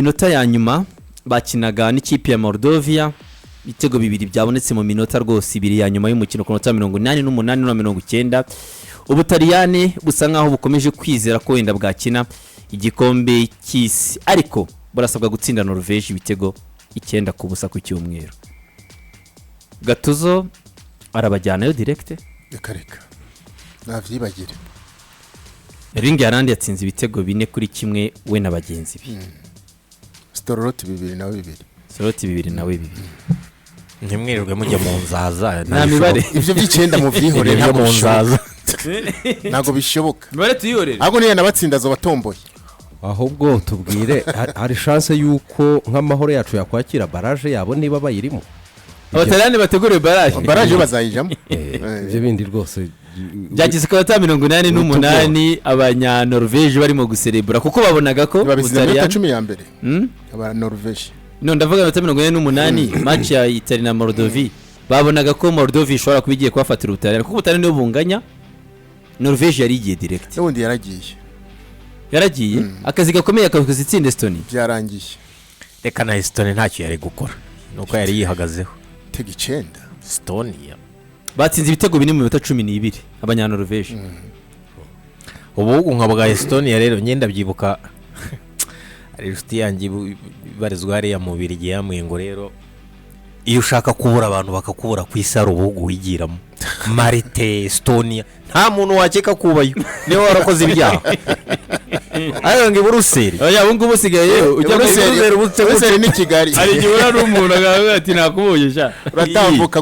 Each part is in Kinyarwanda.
minota ya nyuma bakinaga n'ikipe ya Moldovia ibitego bibiri byabonetse mu minota rwose ibiri ya nyuma y'umukino ku minota 88 na 90. Ubutaliyani busa nkaho bukomeje kwizera ko wenda bwakina igikombe cy'isi ariko burasabwa gutsinda Norvege ibitego 9-0 ku cyumweru. Gatuzo arabajyanayo direct yakareka navyibagire. Ringi Haaland yatsinze ibitego 4-1 we na bagenzi be. Storoti 2 na 2. Storoti 2 na 2. Ntimwirirwe mujya mu nzaza nta mibare ivyo by'icenda mu vyihorere ntabwo mu nzaza ntago bishoboka. Mibare tuyihorere ahubwo niyo nabatsinda zo batomboye. Ahubwo tubwire hari chance yuko nk'amahoro yacu yakwakira barrage yabo niba bayirimo. Abataliyani bategure barrage bazayijamo. Ivyo bindi rwose byagize ko 88 abanya Norvege barimo guserebura kuko babonaga ko Ubutaliyani 10 ya mbere aba Norvege no ndavuga 88 match ya Italy na Moldovia babonaga ko Moldovia ishobora kubigiye kwafatira Ubutaliyani kuko Ubutaliyani no bunganya Norvege yari igiye direct ubundi yaragiye akazi gakomeye akavuza itsinde Estonia byarangiye. reka na Estonia ntacyo yari gukora nuko yari yihagazeho tega 9 Estonia batsinze ibitego 4 mu minota 12 abanya Norvege. ubu nka bwa Estonia rero ngenda byibuka ari inshuti yanjye barizwa hariya mu Birigi yamwe ngo rero iyo ushaka kubura abantu bakakubura ku isaro ubugu wigiramo Marite Estonia nta muntu wakeka kubayo niwe warakoze ibyaha ayo ngi Buruseli oya bungu busigaye ujya Buruseli ni Kigali ari gihe ari umuntu agavuga ati nakuboye sha uratambuka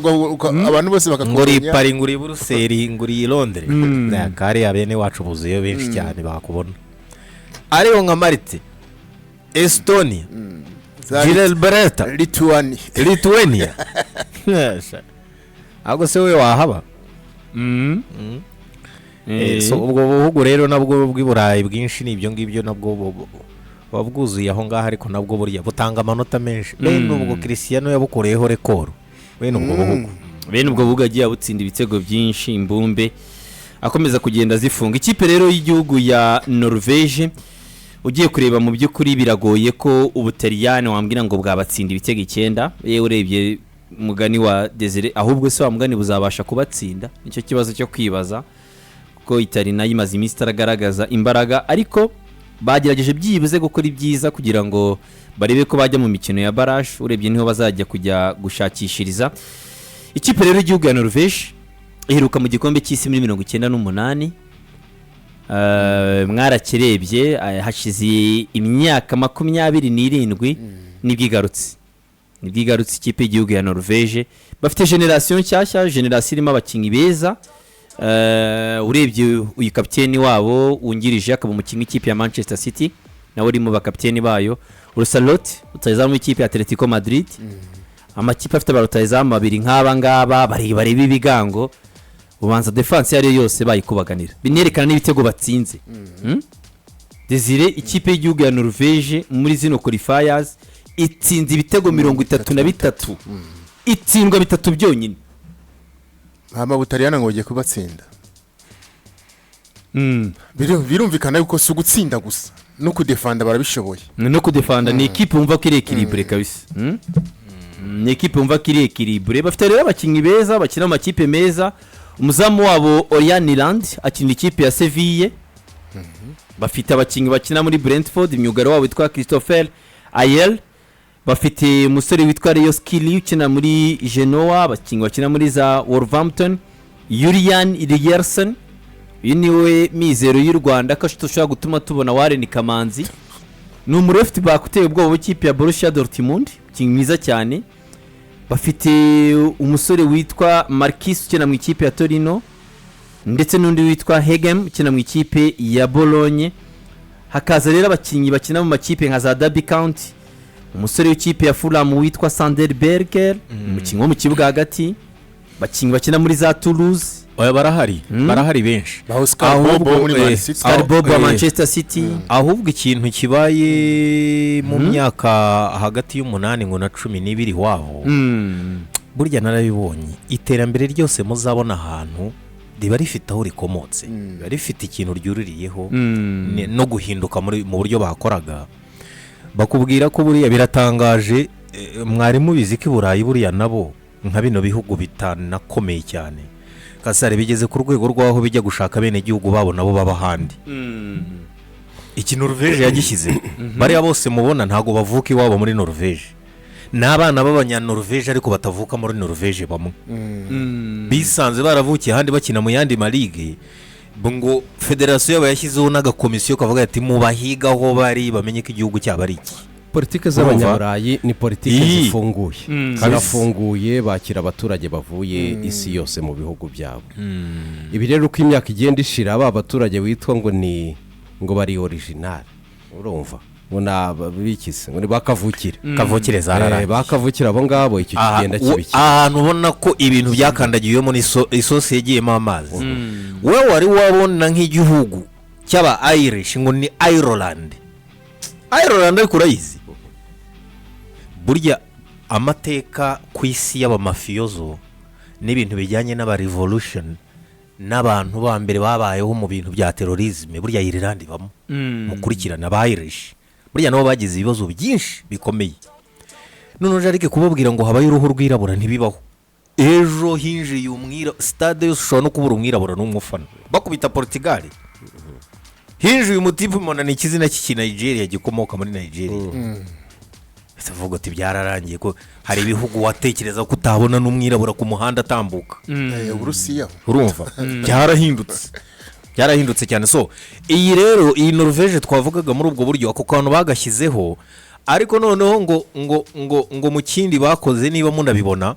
abantu bose nguri pari nguri Buruseli nguri Londres nakari abene wacu buziyo benshi cyane bakubona ariho nka Marite Estonia Gibraltar Lithuania ahubwo se we wahaba. So ubwo buhugu rero nabwo bw'Iburayi bwinshi nibyo ngibyo nabwo babwuzuye aho ngaho ariko nabwo burya butanga amanota menshi bene ubwo Cristiano yabukoreyeho rekoro bene ubwo buhugu agiye abutsinda ibitego byinshi imbumbe akomeza kugenda zifunga. Ikipe rero y'igihugu ya Norvege ugiye kureba mu by'ukuri biragoye ko Ubutaliyani wambwira ngo bwabatsinda ibitego 9 yewe urebye mugani wa Desire ahubwo se wa mugani buzabasha kubatsinda nicyo kibazo cyo kwibaza ko Italy nayo imaze iminsi itaragaragaza imbaraga ariko bagerageje byibuze gukora ibyiza kugira ngo barebe ko bajya mu mikino ya barrage urebye niho bazajya kujya gushakishiriza. Ikipe rero y'igihugu ya Norvege iheruka mu gikombe cy'isi muri 98 mwarakirebye hashize imyaka 27 nibwigarutse ikipe y'igihugu ya Norvege bafite generation nshyashya generation irimo abakinyi beza urebye uyu kapiteni wabo wungirije akaba umukinyi w'ikipe ya Manchester City nawe uri mu bakapiteni bayo Ursalot utazamu ikipe ya Atletico Madrid amakipe afite abarutayizamu babiri nk'aba ngaba bari bibigango ubanza defense yari yose bayikubaganira binerekana n'ibitego batsinze. Desire ikipe y'igihugu ya Norvege muri zino qualifiers itsinze ibitego 33 itsindwa 3 byonyine. Ubutaliyani ngo ugiye kubatsinda birumvikana yuko si ugutsinda gusa no kudefanda barabishoboye no kudefanda ni ikipe umva ko iri equilibre kabisa. Ni ikipe umva ko iri equilibre bafite rero abakinyi beza bakina mu makipe meza. Umuzamu wabo Haaland akina ikipe ya Sevilla bafite abakinyi bakina muri Brentford imyugaro wabo witwa Christopher Ayel bafite umusore witwa Leo Skili ukina muri Genoa abakinyi bakina muri za Wolverhampton Julian Ryerson uyu niwe mizero y'u Rwanda ko tushobora gutuma tubona Warren Kamanzi ni umurefti bakuteye ubwoba w'ikipe ya Borussia Dortmund kinyi mwiza cyane. Bafite umusore witwa Marquis ukina mu ikipe ya Torino ndetse n'undi witwa Hegem ukina mu ikipe ya Bologna. Hakaza rero abakinyi bakina mu makipe nka za Derby County umusore w'ikipe ya Fulham witwa Sanderberger umukinyi wo mu kibuga hagati bakinyi bakina muri za Toulouse oya barahari benshi ahubwo Manchester City ahubwo ikintu kibaye mu myaka hagati y'umunani ngo na 12 waho burya narabibonye iterambere ryose muzabona ahantu riba rifite aho rikomotse riba rifite ikintu ryuririyeho no guhinduka mu buryo bakoraga bakubwira ko buriya biratangaje mwarimu bizi ko i Burayi buriya nabo nka bino bihugu bitanakomeye cyane kasare bigeze ku rwego rw'aho bijya gushaka bene gihugu babo nabo baba handi iki Norvège yagishyize bariya bose mubona ntago bavuka iwabo muri Norvège n'abana b'abanyanorvège ariko batavuka muri Norvège bamwe bisanze baravukiye ahandi bakina mu yandi maligue ngo federasiyo yabo yashyizeho n'agakomisiyo kavuga ati mubahiga aho bari bamenye ko igihugu cyabo ari iki. politiki z'abanyaburayi ni politiki zifunguye zirafunguye bakira abaturage bavuye isi yose mu bihugu byabo. Ibi rero uko imyaka igenda ishira aba baturage witwa ngo bari original urumva ngo bikize ngo kavukire zarara bakavukira abo ngabo icyo kigenda kibiki ahantu ubona ko ibintu byakandagiyemo isosi yagiyemo amazi wowe wari wabona nk'igihugu cy'aba Irish ngo ni Ireland ariko urayizi burya amateka ku isi y'abamafiyozo n'ibintu bijyanye n'aba revolution n'abantu ba mbere babayeho mu bintu bya terrorisme burya Ireland bamo mukurikirana aba Irish burya nabo bagize ibibazo byinshi bikomeye none jarike kubabwira ngo habaye uruhu rwirabura ntibibaho ejo hinjiye stade yose ushobora no kubura umwirabura n'umufana bakubita Portugal hinjiye umutipe mona ni ikizina cy'iki Nigeria gikomoka muri Nigeria bitavuga ati byararangiye ko hari ibihugu watekereza ko utabona n'umwirabura ku muhanda atambuka Uburusiya urumva byarahindutse cyane. So iyi rero iyi Norvège twavugaga muri ubwo buryo ako kantu bagashyizeho ariko noneho ngo mu kindi bakoze niba munabibona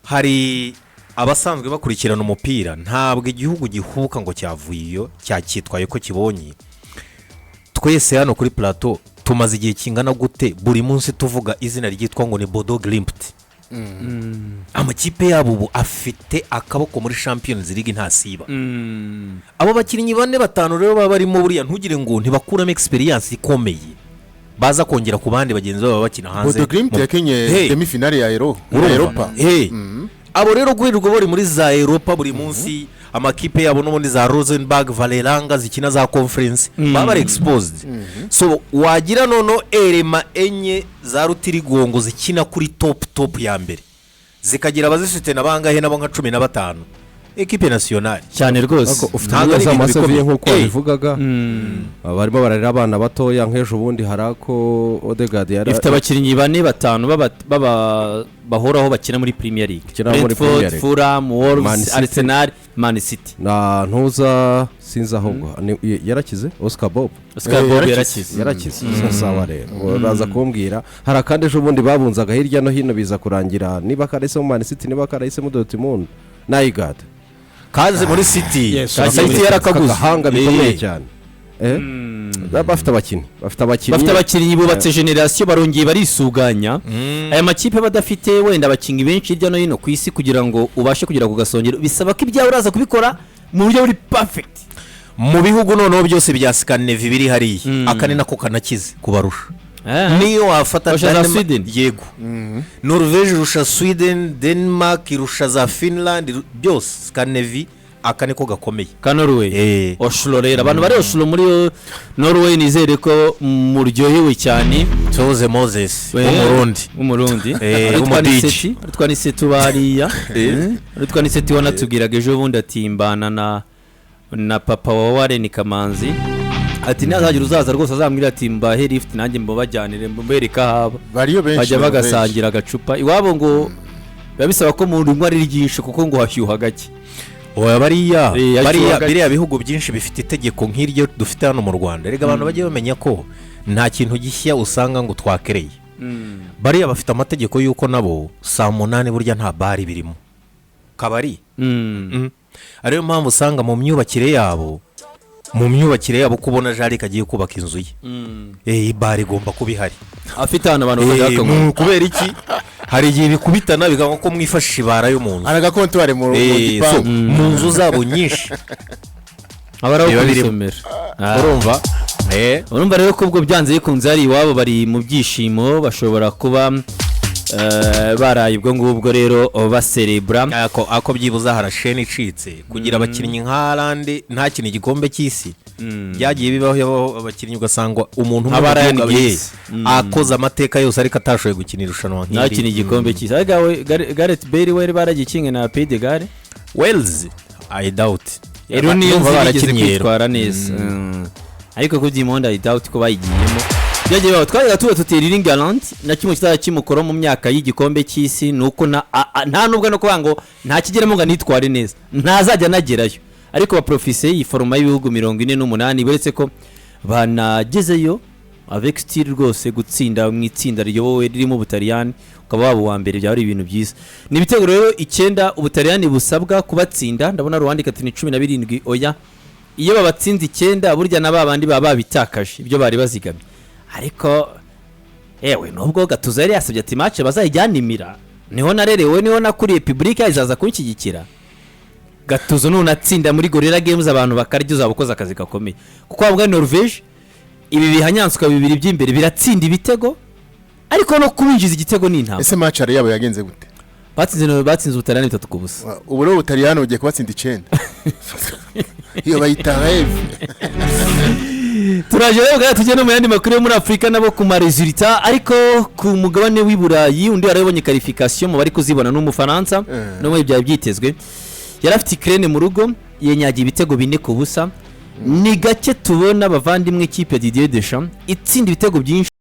hari abasanzwe bakurikirana umupira ntabwo igihugu gihuka ngo cyavuye iyo cyakitwaye ko kibonye. Twese hano kuri plateau tumaze igihe kingana gute buri munsi tuvuga izina ryitwa ngo ni Bodo Glimt. Amakipe yabo ubu afite akaboko muri Champions League ntasiba. Abo bakinnyi bane batanu rero baba barimo buriya ntugire ngo ntibakuramo experience ikomeye baza kongera ku bandi bagenzi babo bakina hanze. Bodo Glimt yakenye demi finale ya Europa. Abo rero guhirirwa bari muri za Europa buri munsi amakipe yabo no muri za Rosenborg Valderanga zikina za conference baba exposed. So wagira nono elema enye za rutirigongo zikina kuri top ya mbere zikagira abazifite nabangahe nabo nka 15 equipe nationale cyane rwose ufite neza amaseviye nkuko bivugaga barimo bararira abana batoya nk'ejo bundi harako Odegaard yari ifite abakinnyi bane batanu bahoraho bakina muri Premier League Brentford, Fulham, Wolves, Arsenal, Man City na ntuza sinza ahubwo yarakize Oscar Bob yarakize sawa rero uraza kumbwira hari kandi ejo bundi babunzaga hirya no hino biza kurangira niba karese mu Man City niba karese mu Dortmund Naigad kaze muri City City yarakaguze hanga bikomeye cyane bafite abakinnyi bubatse generation barongeye barisuganya aya makipe badafite wenda abakinnyi benshi hirya no hino ku isi kugira ngo ubashe kugera ku gasongero bisaba ko ibyawe uraza kubikora mu buryo buri perfect mu bihugu noneho byose bya Scandinavia biri hariya akane nako kanakize kubarusha niyo wafata Sweden yego Norvège rusha Sweden Denmark rusha za Finland byose Scandinavia akane ko gakomeye ka Norway Oslo rero abantu bari Oslo muri Norway nizere ko muryohewe cyane Toze Moses umurundi umudiji twanise tubariya twanise tubona tubwiraga ejo bundi atimbana na papa wa Warren Kamanzi ati nazagira uzaza rwose azambwira ati mbahe lift nanjye mbabajyanire mbereka haba bariyo benshi bajya bagasangira agacupa iwabo ngo babisaba ko mu ndwara ryinshi kuko ngo hashyuha gake oya bariya bihugu byinshi bifite itegeko nk'iryo dufite hano mu Rwanda rega abantu bagiye bamenya ko nta kintu gishya usanga ngo twakereye bariya bafite amategeko yuko nabo saa 8 burya nta bari birimo kabari ariyo mpamvu usanga mu myubakire yabo kubona jari kagiye kubaka inzu ye ibari igomba kuba ihari afite hano abantu bashaka kubera iki hari igihe bikubitana biganga ko mwifashisha ibara yo mu nzu aragakontware mu gipangu mu nzu zabo nyinshi abaraho kubisomera urumva rero ko ubwo byanze bikunze hari iwabo bari mu byishimo bashobora kuba baraye ubwo ngubwo rero baserebra ako byibuza harasheni icitse kugira abakinnyi nka Haaland nta kintu igikombe cy'isi byagiye bibaho abakinnyi ugasanga umuntu umwe Aba Ryan mu gihugu Giggs. akoze amateka yose ariko atashoboye gukina irushanwa ntakina igikombe cyiza ariko Gareth Bale we baragikinge na Pays de Galles Wales I doubt rero niyo Bumva nzigeze barakinnye rero. kwitwara neza ariko ku by'imonda I doubt ko bayigiyemo byagiye baho twajyaga tuba tutera England na kimwe kitaba kimukora mu myaka y'igikombe cy'isi nuko nta nubwo no kuvuga ngo nta kigeramo ngo nitware neza ntazajya nagerayo ariko ba profise iyi foroma y'ibihugu 48 beretse ko banagezeyo avec style rwose gutsinda mu itsinda riyobowe ririmo Ubutaliyani ukaba wabo wa mbere byari ibintu byiza ni ibitego rero 9 Ubutaliyani busabwa kubatsinda ndabona Rwanda ati 17 oya iyo babatsinze 9 burya na babandi baba babitakaje ibyo bari bazigamye ariko ewe nubwo Gatuzo yari yasabye ati match bazayijyanimira niho narerewe niho nakuriye public izaza kunshyigikira Gatuzo nunatsinda muri Gorilla Games abantu bakaryo uzabukoza akazi gakomeye kuko wabwa Norvege ibi bihanyanswa bibiri by'imbere biratsinda ibitego ariko no kubinjiza igitego ni intambwe ese match yabo yagenze gute batsinze Ubutaliyani 3-0 ubu rero Ubutaliyani ugiye kubatsinda 9 iyo bayita rêve turaje rero gato tugende mu yandi makuru yo muri Afrika nabo ku resultat ariko ku mugabane w'i Burayi undi yarabonye qualification mu bari kuzibona n'umufaransa no mu byaye byitezwe yarafite Ukraine mu rugo yenyagiye ibitego 4-0 ni gake tubona bavandimwe ikipe Didier Deschamps itsinda ibitego byinshi